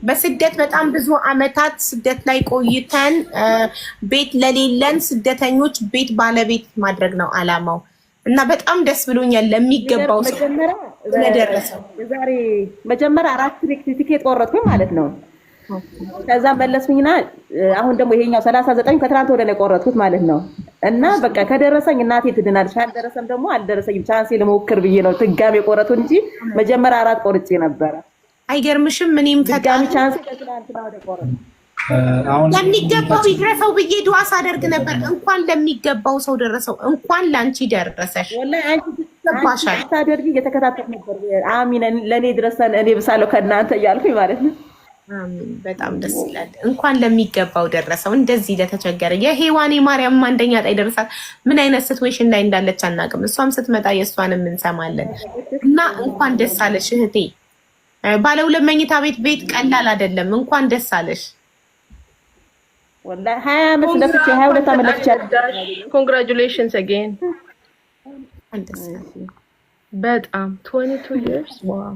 በስደት በጣም ብዙ አመታት ስደት ላይ ቆይተን ቤት ለሌለን ስደተኞች ቤት ባለቤት ማድረግ ነው ዓላማው እና በጣም ደስ ብሎኛል። ለሚገባው ሰው ስለደረሰው ዛሬ መጀመሪያ 4 ቲኬት ቆረጥኩኝ ማለት ነው። ከዛ መለስኩኝና አሁን ደግሞ ይሄኛው 39 ከትናንት ወደ ላይ ቆረጥኩት ማለት ነው። እና በቃ ከደረሰኝ እናቴ ትድናለች፣ ካልደረሰም ደግሞ አልደረሰኝም ቻንስ ልሞክር ብዬ ነው ትጋሜ ቆረጥኩ እንጂ መጀመሪያ 4 ቆርጬ ነበረ። አይገርምሽም? ምንም ፈጣሪ ቻንስ ከትናንት ወደ ቆረጥ አሁን ለሚገባው ይድረሰው ብዬ ዱዓ ሳደርግ ነበር። እንኳን ለሚገባው ሰው ደረሰው። እንኳን ላንቺ ደረሰሽ። ወላሂ አንቺ ታደርጊ እየተከታተል ነበር። አሚን ለኔ ድረሰን እኔ ብሳለሁ ከእናንተ እያልኩኝ ማለት ነው። አሚን በጣም ደስ ይላል። እንኳን ለሚገባው ደረሰው። እንደዚህ ለተቸገረ የሄዋኔ ማርያም አንደኛ ዕጣ ይደርሳል። ምን አይነት ሲትዌሽን ላይ እንዳለች አናውቅም። እሷም ስትመጣ የእሷንም እንሰማለን እና እንኳን ደስ አለሽ እህቴ። ባለ 2 መኝታ ቤት ቀላል አይደለም። እንኳን ደስ አለሽ። ወላሂ 20 ዓመት ለፍቼ 22 ዓመት ለፍቼ ኮንግራቹሌሽንስ አጌን። በጣም 22 years ዋው።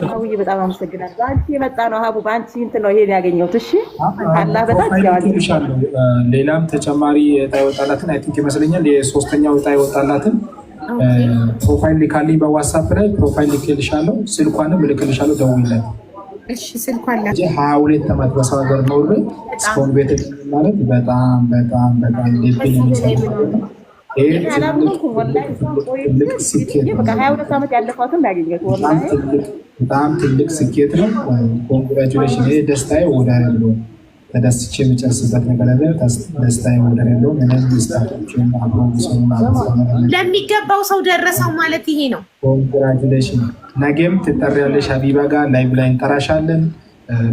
አውዬ በጣም አመሰግናለሁ። በአንቺ የመጣ ነው ሀቡ፣ በአንቺ እንትን ነው ይሄን ያገኘሁት። እሺ አላህ በጣም ሌላም ተጨማሪ ዕጣ ይወጣላትን አይ ቲንክ ይመስለኛል የሶስተኛው ዕጣ ይወጣላትን ፕሮፋይል ልካልኝ በዋትስአፕ ላይ ፕሮፋይል ልክልሻለሁ፣ ስልኳንም ልክልሻለሁ። ደውይለት። እሺ ስልኳን 22 ዓመት በሰው ሀገር ኖሬ እስካሁን ቤት ማለት በጣም በጣም በጣም በጣም ትልቅ ስኬት ነው። ኮንግራቹሌሽን። ይሄ ደስታዬ ወደር የለውም። ተደስቼ የምጨርስበት ነገር አለ። ደስታዬ ወደር የለውም። ለሚገባው ሰው ደረሰው ማለት ይሄ ነው። ኮንግራቹሌሽን። ነገም ትጠሪያለሽ ሀቢባ ጋር ላይቭ ላይ እንጠራሻለን።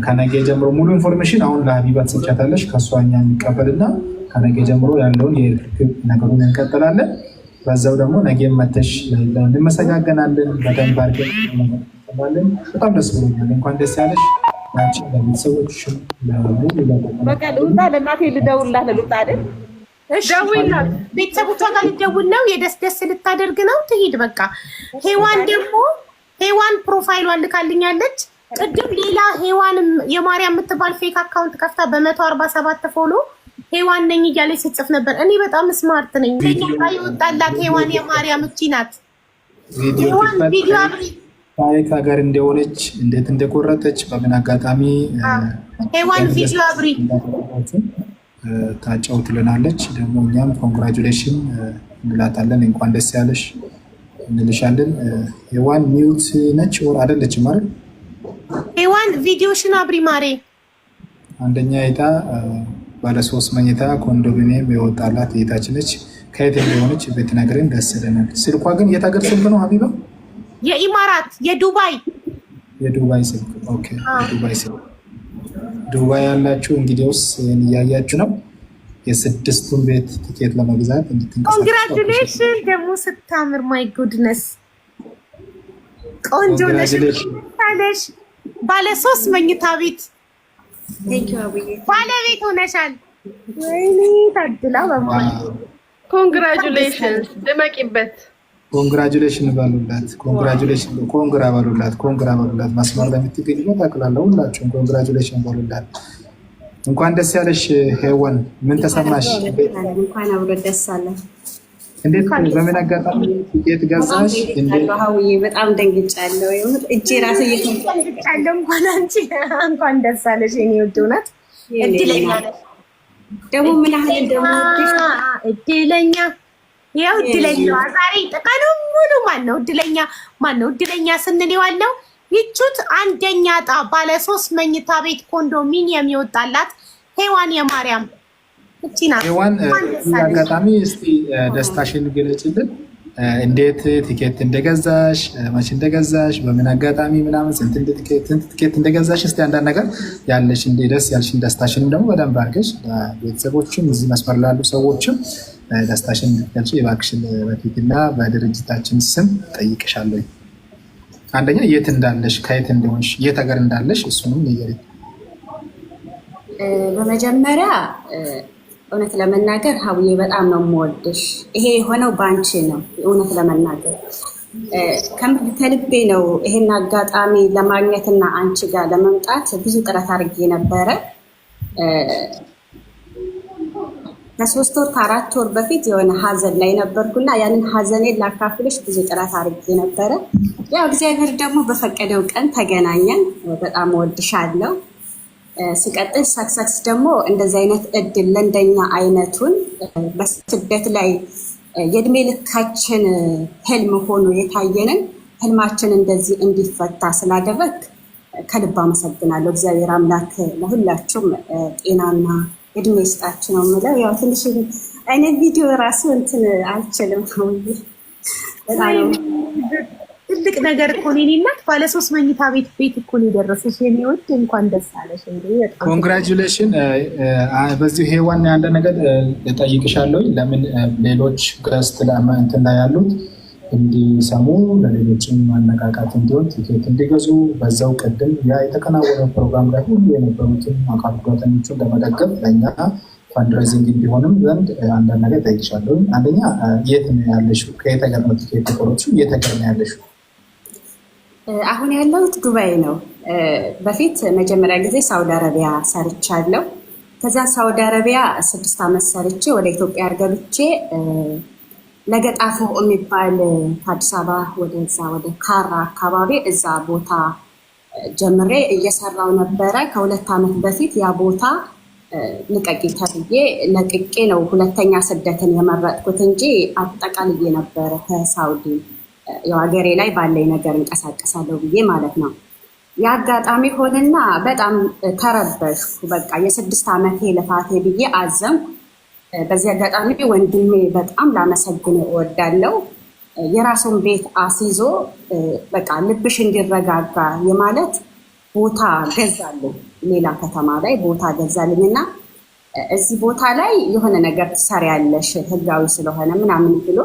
ከነገ ጀምሮ ሙሉ ኢንፎርሜሽን አሁን ለሀቢባ ትሰጫታለሽ። ከእሷ እኛ እንቀበልና ከነገ ጀምሮ ያለውን የርክክብ ነገሩን እንቀጥላለን። በዛው ደግሞ ነገም መተሽ እንመሰጋገናለን። በደንብ አድርገን እንመሰጋገናለን። በጣም ደስ ብሎኛል። እንኳን ደስ ያለሽ። አንቺ ለቤተሰቦች በቃ ልውጣ። ለእናቴ ልደውልላት ልውጣ አይደል? እሺ ቤተሰቦቿ ጋር ልደውል ነው። የደስ ደስ ልታደርግ ነው። ትሂድ በቃ። ሄዋን ፕሮፋይሏን ልካልኛለች። ቅድም ሌላ ሄዋንም የማርያም የምትባል ፌክ አካውንት ከፍታ በ147 ፎሎ ሄዋን ነኝ እያለች ስጽፍ ነበር። እኔ በጣም ስማርት ነኝ። ለኛ ይወጣላት ሄዋን የማርያም እቺ ናት። ሄዋን ቪዲዮ አብሪ ታሪክ ሀገር እንደሆነች እንዴት እንደቆረጠች በምን አጋጣሚ ሄዋን ቪዲዮ አብሪ ታጫው ትለናለች። ደግሞ እኛም ኮንግራቹሌሽን እንላታለን። እንኳን ደስ ያለሽ እንልሻለን። ሄዋን ሚውት ነች ወር አይደለችም ማለት ሄዋን ቪዲዮሽን አብሪ ማሬ። አንደኛ እጣ ባለ 3 መኝታ ኮንዶሚኒየም የወጣላት እህታችን ነች። ከየት እንደሆነች ብትነግረን ደስ ይለናል። ስልኳ ግን የት ሀገር ስልክ ነው ሀቢባ? የኢማራት የዱባይ ስልክ። ኦኬ ዱባይ ስልክ። ዱባይ ያላችሁ እንግዲውስ እያያችሁ ነው። የ6ቱን ቤት ቲኬት ለመግዛት እንድትንቀሳቀሱ ኮንግራቹሌሽን። ደግሞ ስታምር ማይ ጉድነስ ቆንጆ ነሽ። ባለ 3 መኝታ ቤት ባለቤት ሆነሻል። ወይኔ ታድላ በማለት ኮንግራቹሌሽን። ድመቂበት። ኮንግራቹሌሽን ባሉላት። ኮንግራ ባሉላት። መስመር ለምትገኙ ታክላለሁ። ሁላችሁም ኮንግራቹሌሽን ባሉላት። እንኳን ደስ ያለሽ ሄዋን። ምን ተሰማሽ? እንኳን አብሮ ደስ አለ። እንዴት በምን አጋጣሚ ቲኬት ገዛሽ? በጣም ደንግጫለሁ። እጄ ራሴ እየተንቀጠቀጠ እንኳን አንቺ እንኳን ደስ አለሽ የኔ ውድ። እውነት እድለኛ ነሽ። ደግሞ ምን ያህል እንደምወድሽ እድለኛ ያው እድለኛዋ ዛሬ ቀኑን ሙሉ ማነው እድለኛ ስንል ዋለው ይቹት አንደኛ ዕጣ ባለ 3 መኝታ ቤት ኮንዶሚኒየም ይወጣላት ሄዋን የማርያም እቺ ናት። ሄዋን አጋጣሚ እስቲ ደስታሽን ግለጭልን። እንዴት ቲኬት እንደገዛሽ፣ መቼ እንደገዛሽ፣ በምን አጋጣሚ ምናምን ስንት ቲኬት እንደገዛሽ እስቲ አንዳንድ ነገር ያለሽ እንደ ደስ ያልሽን ደስታሽንም ደግሞ በደንብ አድርገሽ ለቤተሰቦችም እዚህ መስመር ላሉ ሰዎችም ደስታሽን እንድትገልጪ እባክሽን በፊትና በድርጅታችን ስም ጠይቅሻለሁ። አንደኛ የት እንዳለሽ፣ ከየት እንደሆንሽ፣ የት ሀገር እንዳለሽ እሱንም ንገሪኝ። በመጀመሪያ እውነት ለመናገር ሀቡዬ በጣም ነው የምወድሽ። ይሄ የሆነው በአንቺ ነው። እውነት ለመናገር ከልቤ ነው። ይሄን አጋጣሚ ለማግኘትና አንቺ ጋር ለመምጣት ብዙ ጥረት አድርጌ ነበረ። ከ3 ወር ከ4 ወር በፊት የሆነ ሀዘን ላይ ነበርኩና ያንን ሀዘኔን ላካፍልሽ ብዙ ጥረት አድርጌ ነበረ። ያው እግዚአብሔር ደግሞ በፈቀደው ቀን ተገናኘን። በጣም እወድሻለሁ። ሲቀጥል ሰክሰስ ደግሞ እንደዚህ አይነት እድል ለእንደኛ አይነቱን በስደት ላይ የእድሜ ልካችን ህልም ሆኖ የታየንን ህልማችን እንደዚህ እንዲፈታ ስላደረግ ከልብ አመሰግናለሁ። እግዚአብሔር አምላክ ለሁላችሁም ጤናና እድሜ ይስጣችሁ ነው የምለው። ያው ትንሽ አይነት ቪዲዮ ራሱ እንትን አልችልም። ትልቅ ነገር እኮ ነው። እናት ባለ 3 መኝታ ቤት እኮ ነው የደረሰሽ የሚወድ እንኳን ደስ አለሽ። ኮንግራቹሌሽን። በዚህ ሄዋን አንድ ነገር እጠይቅሻለሁ። ለምን ሌሎች ገስት እንትን ላይ ያሉት እንዲሰሙ ለሌሎችም ማነቃቃት እንዲሆን ቲኬት እንዲገዙ በዛው ቅድም ያ የተከናወነ ፕሮግራም ላይ ሁሉ የነበሩትን አካል ጉዳተኞችን ለመደገፍ ለእኛ ፈንድሬዚንግ እንዲሆንም ዘንድ አንዳንድ ነገር እጠይቅሻለሁ። አንደኛ የት ነው ያለሽው? ከየት ሀገር ነው ቲኬት የቆረጥሽው? የት ሀገር ነው ያለሽው? አሁን ያለሁት ዱባይ ነው። በፊት መጀመሪያ ጊዜ ሳውዲ አረቢያ ሰርቻለሁ። ከዛ ሳውዲ አረቢያ 6 ዓመት ሰርቼ ወደ ኢትዮጵያ ገብቼ ለገጣፎ የሚባል ከአዲስ አበባ ወደዛ ወደ ካራ አካባቢ እዛ ቦታ ጀምሬ እየሰራው ነበረ። ከ2 ዓመት በፊት ያ ቦታ ልቀቂ ተብዬ ለቅቄ ነው ሁለተኛ ስደትን የመረጥኩት እንጂ አጠቃልዬ ነበረ ከሳውዲ ያው ሀገሬ ላይ ባለኝ ነገር እንቀሳቀሳለሁ ብዬ ማለት ነው። የአጋጣሚ ሆነና በጣም ተረበሽኩ። በቃ የ6 ዓመቴ ልፋቴ ብዬ አዘንኩ። በዚህ አጋጣሚ ወንድሜ በጣም ላመሰግን እወዳለሁ። የራሱን ቤት አስይዞ በቃ ልብሽ እንዲረጋጋ የማለት ቦታ ገዛልኝ። ሌላ ከተማ ላይ ቦታ ገዛልኝ እና እዚህ ቦታ ላይ የሆነ ነገር ትሰሪያለሽ ህጋዊ ስለሆነ ምናምን ብሎ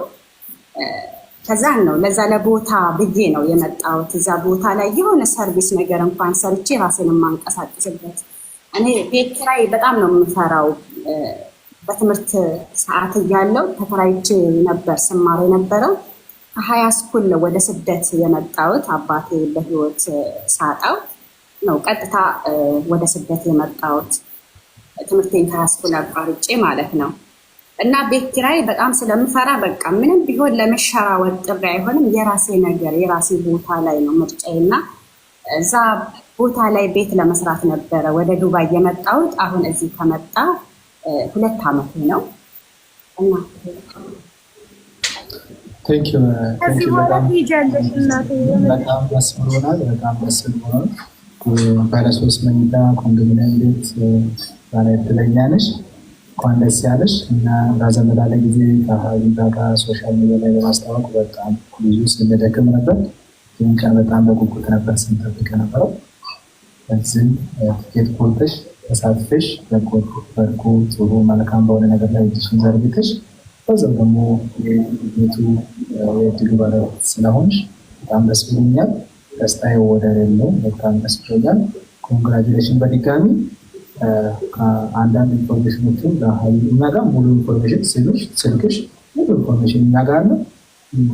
ከዛን ነው ለዛ ለቦታ ብዬ ነው የመጣሁት። እዛ ቦታ ላይ የሆነ ሰርቪስ ነገር እንኳን ሰርቼ ራሴን የማንቀሳቀስበት። እኔ ቤት ኪራይ በጣም ነው የምፈራው። በትምህርት ሰዓት እያለው ተከራይቼ ነበር ስማር የነበረው። ከሀያ ስኩል ወደ ስደት የመጣሁት አባቴ በህይወት ሳጣው ነው ቀጥታ ወደ ስደት የመጣሁት ትምህርቴን ከሀያ ስኩል አቋርጬ ማለት ነው። እና ቤት ኪራይ በጣም ስለምፈራ በቃ ምንም ቢሆን ለመሸራወጥ ጥሪ አይሆንም። የራሴ ነገር የራሴ ቦታ ላይ ነው ምርጫዬ እና እዛ ቦታ ላይ ቤት ለመስራት ነበረ ወደ ዱባይ የመጣሁት። አሁን እዚህ ከመጣ 2 ዓመት ነው እና በጣም ደስ ብሎናል። በጣም ደስ ብሎናል። ባለ 3 መኝታ ኮንዶሚኒየም ቤት ባለ እድለኛ ነሽ። እንኳን ደስ ያለሽ እና በዘመዳ ላይ ጊዜ ከሀቢባ ጋር ሶሻል ሚዲያ ላይ በማስታወቅ በጣም ብዙ ስንደክም ነበር። ግን ቀን በጣም በጉጉት ነበር ስንጠብቅ ነበረው። በዚህም ትኬት ቆርጠሽ ተሳትፈሽ በጎ ጥሩ መልካም በሆነ ነገር ላይ እጅሽን ዘርግተሽ በዛው ደግሞ የቤቱ የድሉ ባለቤት ስለሆንሽ በጣም ደስ ብሎኛል። ደስታዬ ወደር የለውም። በጣም ደስ ብሎኛል። ኮንግራጁሌሽን በድጋሚ። አንዳንድ ኢንፎርሜሽኖችን እኛ ጋር ሙሉ ኢንፎርሜሽን ስልክሽ ሙሉ ኢንፎርሜሽን እኛ ጋር አለ።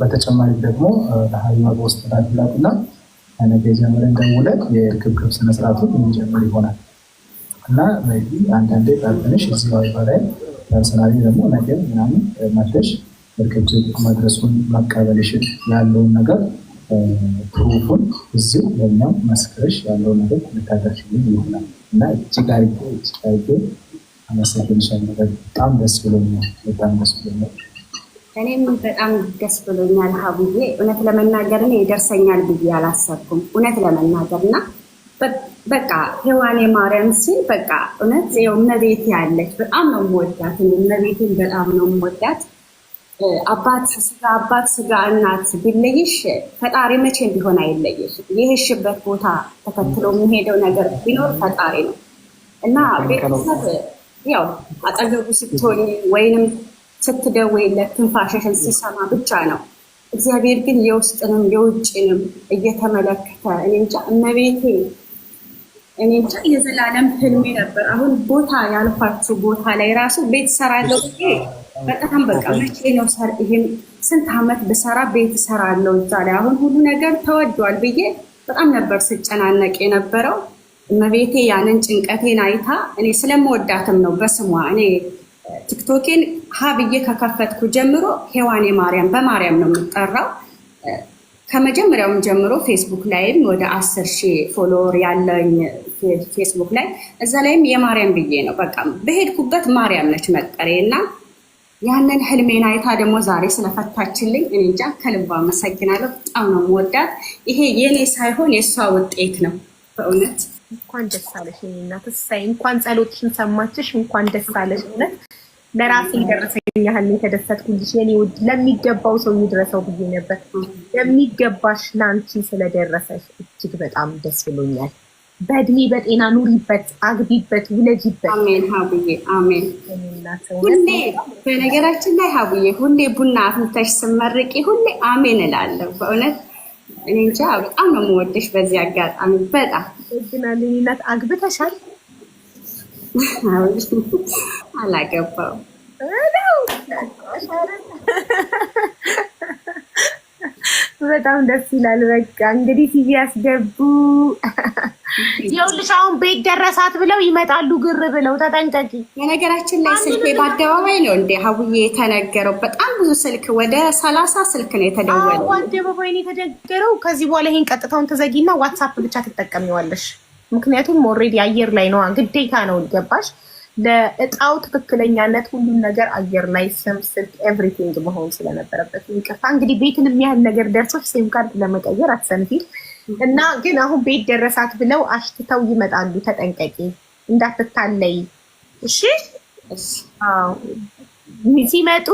በተጨማሪ ደግሞ ለሀይማ በውስጥ ላድላት እና ነገ ጀምረን ደውለን የርክብክብ ስነስርዓቱን የሚጀምር ይሆናል እና አንዳንዴ ጠርተንሽ እዚህ ዋይባ ላይ ፐርሰናሊ ደግሞ ነገር ምናምን መተሽ እርክብክብ መድረሱን መቀበልሽን ያለውን ነገር ፕሩፉን እዚሁ ለእኛም መስክረሽ ያለውን ነገር ልታደርሽልን ይሆናል እና እጅግ አድርጌ አመሰግንሻለሁ። በጣም ደስ ብሎኛል። በጣም ደስ ብሎኛል። እኔም በጣም ደስ ብሎኛል ሀቡዬ። እውነት ለመናገር እኔ ይደርሰኛል ብዬ አላሰብኩም። እውነት ለመናገር እና በቃ ሔዋኔ ማርያም ሲል በቃ እውነት ይኸው እመቤቴ ያለች በጣም ነው የምወዳት። እመቤቴን በጣም ነው የምወዳት። አባት ስጋ እናት ቢለይሽ ፈጣሪ መቼም ቢሆን አይለይሽ። የሄድሽበት ቦታ ተከትሎ የሚሄደው ነገር ቢኖር ፈጣሪ ነው እና ቤተሰብ ያው አጠገቡ ስትሆኝ ወይንም ስትደውይለት ትንፋሽሽን ሲሰማ ብቻ ነው። እግዚአብሔር ግን የውስጥንም የውጭንም እየተመለከተ እኔ እንጃ እመቤቴ እኔ እንጃ የዘላለም ህልሜ ነበር። አሁን ቦታ ያልኳችሁ ቦታ ላይ ራሱ ቤት እሰራለሁ ብዬ በጣም በቃ መቼ ነው ይሄን ስንት ዓመት ብሰራ ቤት እሰራለሁ እዛ ላይ አሁን ሁሉ ነገር ተወዷል ብዬ በጣም ነበር ስጨናነቅ የነበረው። እመቤቴ ያንን ጭንቀቴን አይታ እኔ ስለምወዳትም ነው በስሟ እኔ ቲክቶኬን ሀብዬ ከከፈትኩ ጀምሮ ሔዋኔ ማርያም በማርያም ነው የምጠራው። ከመጀመሪያውም ጀምሮ ፌስቡክ ላይም ወደ 10,000 ፎሎወር ያለኝ ፌስቡክ ላይ እዛ ላይም የማርያም ብዬ ነው በቃ በሄድኩበት ማርያም ነች መጠሬ እና ያንን ህልሜን አይታ ደግሞ ዛሬ ስለፈታችልኝ እኔ እንጃ ከልባ አመሰግናለሁ። በጣም ነው የምወዳት። ይሄ የኔ ሳይሆን የእሷ ውጤት ነው በእውነት። እንኳን ደስ አለሽ የኔ እናት። እሰይ እንኳን ጸሎትሽን ሰማችሽ። እንኳን ደስ አለሽ። እውነት ለራሴ የደረሰኝ ያህል የተደሰትኩልሽ የኔ ውድ። ለሚገባው ሰው ይድረሰው ብዬ ነበር። የሚገባሽ ለአንቺ ስለደረሰሽ እጅግ በጣም ደስ ብሎኛል። በእድሜ በጤና ኑሪበት፣ አግቢበት፣ ውለጂበት። አሜን ሀቡዬ አሜን። ሁሌ በነገራችን ላይ ሀቡዬ ሁሌ ቡና አፍልተሽ ስመርቂ ሁሌ አሜን እላለሁ በእውነት። እኔ እንጃ በጣም ነው የምወደሽ በዚህ አጋጣሚ በጣም እግናል። እናት አግብተሻል? አላገባው። በጣም ደስ ይላል። በቃ እንግዲህ ቲቪ ያስገቡ ይኸውልሽ አሁን ቤት ደረሳት ብለው ይመጣሉ ግር ብለው ተጠንቀቂ። የነገራችን ላይ ስልክ በአደባባይ ነው እንደ ሀቡዬ የተነገረው። በጣም ብዙ ስልክ ወደ 30 ስልክ ነው የተደወለው። በአደባባይ ነው የተነገረው። ከዚህ በኋላ ይሄን ቀጥታውን ተዘጊና ዋትስአፕ ብቻ ትጠቀሚዋለሽ። ምክንያቱም ኦልሬዲ አየር ላይ ነው፣ ግዴታ ነው። ገባሽ? ለእጣው ትክክለኛነት ሁሉም ነገር አየር ላይ ስም፣ ስልክ፣ ኤቭሪቲንግ መሆን ስለነበረበት ይቅርታ። እንግዲህ ቤትን የሚያህል ነገር ደርሶች ሲም ካርድ ለመቀየር አትሰንፊ እና ግን አሁን ቤት ደረሳት ብለው አሽትተው ይመጣሉ። ተጠንቀቂ እንዳትታለይ እሺ። ሲመጡ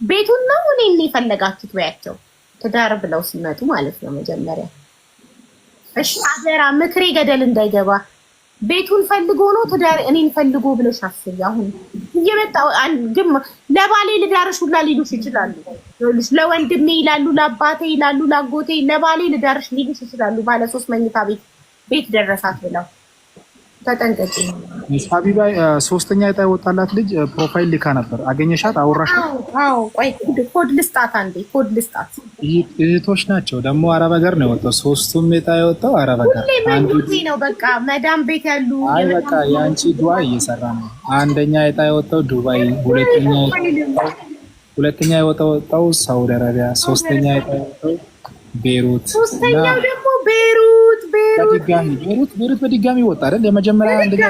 ቤቱን ነው እኔን የፈለጋችሁት በያቸው፣ ትዳር ብለው ሲመጡ ማለት ነው መጀመሪያ። እሺ አደራ ምክሬ ገደል እንዳይገባ። ቤቱን ፈልጎ ነው ትዳር እኔን ፈልጎ ብለሽ አስቢ። አሁን እየመጣው ግን ለባሌ ልዳርሽ ሁላ ሊሉሽ ይችላሉ። ይኸውልሽ ለወንድሜ ይላሉ፣ ለአባቴ ይላሉ፣ ለአጎቴ ለባሌ ልዳርሽ ሊሉሽ ይችላሉ። ባለ 3 መኝታ ቤት ደረሳት ብለው ተጠንቀቂ። ሀቢባ 3ኛ ዕጣ የወጣላት ልጅ ፕሮፋይል ልካ ነበር። አገኘሻት? አወራሽ? አዎ ቆይ ኮድ ልስጣት አንዴ፣ ኮድ ልስጣት። እህቶች ናቸው ደግሞ አረብ ሀገር ነው የወጣው። 3ቱም ዕጣ የወጣው አረብ ሀገር ነው። በቃ መዳም ቤት ያሉ አይ በቃ የአንቺ ዱባይ እየሰራ ነው። አንደኛ ዕጣ የወጣው ዱባይ፣ ሁለተኛ የወጣው ሳውዲ አረቢያ፣ 3ኛ ዕጣ የወጣው ቤሩት፣ 3ኛው ደግሞ ቤሩት በድጋሚ ወጣ አይደል? የመጀመሪያ አንደኛ